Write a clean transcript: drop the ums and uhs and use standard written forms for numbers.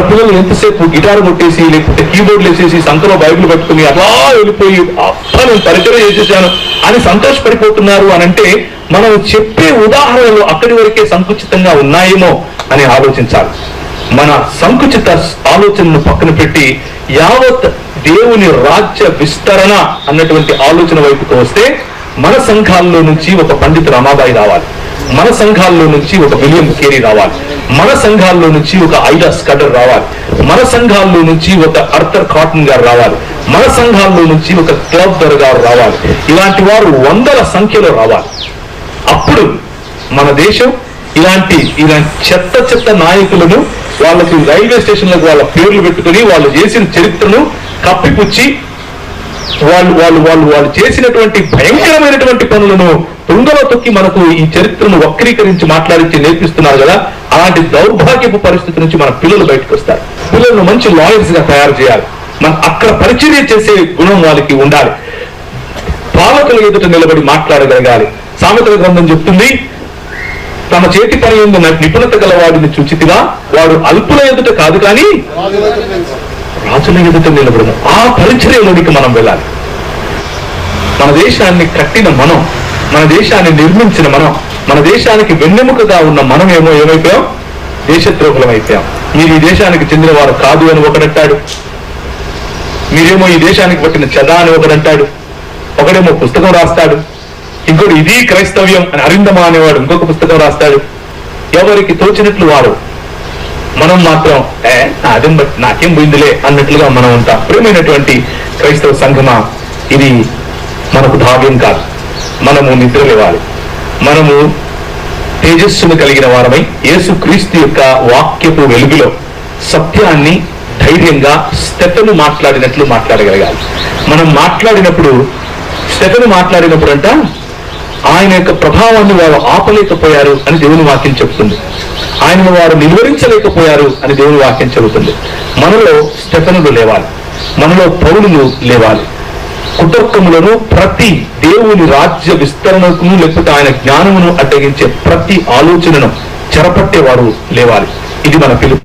పిల్లలు ఎంతసేపు గిటార్ కొట్టేసి లేకపోతే కీబోర్డ్లు వేసేసి సంతలో బైబిల్ పెట్టుకుని అలా వెళ్ళిపోయి అబ్బా నేను పరిచయం చేసేసాను అని సంతోషపడిపోతున్నారు అని అంటే మనం చెప్పే ఉదాహరణలు అక్కడి వరకే సంకుచితంగా ఉన్నాయేమో అని ఆలోచించాలి. మన సంకుచిత ఆలోచనను పక్కన పెట్టి యావత్ దేవుని రాజ్య విస్తరణ అన్నటువంటి ఆలోచన వైపుకు వస్తే మన సంఘాల్లో నుంచి ఒక పండిత రమాబాయి రావాలి, మన సంఘాల్లో నుంచి ఒక విలియం కేరీ రావాలి, మన సంఘాల్లో నుంచి ఒక ఐడా స్కడర్ రావాలి, మన సంఘాల్లో నుంచి ఒక అర్థర్ కాటన్ గారు రావాలి, మన సంఘాల్లో నుంచి ఒక క్లబ్ గారు రావాలి. ఇలాంటి వారు వందల సంఖ్యలో రావాలి. అప్పుడు మన దేశం ఇలాంటి చెత్త నాయకులను వాళ్ళకి రైల్వే స్టేషన్లకు వాళ్ళ పేర్లు పెట్టుకుని వాళ్ళు చేసిన చరిత్రను కప్పిపుచ్చి వాళ్ళు చేసినటువంటి భయంకరమైనటువంటి పనులను తుంగలో తొక్కి మనకు ఈ చరిత్రను వక్రీకరించి మాట్లాడించి నేర్పిస్తున్నారు కదా. అలాంటి దౌర్భాగ్యపు పరిస్థితి నుంచి మన పిల్లలు బయటకు వస్తారు. పిల్లలను మంచి లాయర్స్ గా తయారు చేయాలి. మనం అక్కడ పరిచర్య చేసే గుణం వాళ్ళకి ఉండాలి. పాలకుల ఎదుట నిలబడి మాట్లాడగలగాలి. సామెతల గ్రంథం చెప్తుంది, తమ చేతి పని ఎందు నిపుణత గల వాడిని చూచితిగా వాడు అల్పుల ఎదుట కాదు కానీ రాజుల ఎదుట నిలబడము. ఆ పరిచర్యలోనికి మనం వెళ్ళాలి. మన దేశాన్ని కట్టిన మనం, మన దేశాన్ని నిర్మించిన మనం, మన దేశానికి వెన్నెముకగా ఉన్న మనం ఏమైపోయాం? దేశద్రోహులం అయిపోయాం. మీరు ఈ దేశానికి చెందిన వారు కాదు అని ఒకడంటాడు, మీరేమో ఈ దేశానికి పట్టిన చెదా అని ఒకడంటాడు, ఒకడేమో పుస్తకం రాస్తాడు, ఇంకోటి ఇది క్రైస్తవ్యం అని అరిందమా అనేవాడు ఇంకొక పుస్తకం రాస్తాడు. ఎవరికి తోచినట్లు వారు. మనం మాత్రం అదేం బట్టి నాకేం పోయిందిలే అన్నట్లుగా మనం ఉంటాం. ప్రియమైనటువంటి క్రైస్తవ సంఘమా, ఇది మనకు భాగ్యం కాదు. మనము నిద్రలేవాలి. మనము తేజస్సును కలిగిన వారమై యేసుక్రీస్తు యొక్క వాక్యపు వెలుగులో సత్యాన్ని ధైర్యంగా స్టెఫెను మాట్లాడినట్లు మాట్లాడగలగాలి. మనం మాట్లాడినప్పుడు స్టెఫెను మాట్లాడినప్పుడు అంట ఆయన యొక్క ప్రభావాన్ని వారు ఆపలేకపోయారు అని దేవుని వాక్యం చెబుతుంది. ఆయనను వారు నిలువరించలేకపోయారు అని దేవుని వాక్యం చెబుతుంది. మనలో స్టెఫెనులు లేవాలి, మనలో పౌలులు లేవాలి. కుటుంబములను ప్రతి దేవుని రాజ్య విస్తరణకు లేకపోతే ఆయన జ్ఞానమును అడ్డగించే ప్రతి ఆలోచనను చెరపట్టేవారు లేవాలి. ఇది మన పిలుపు.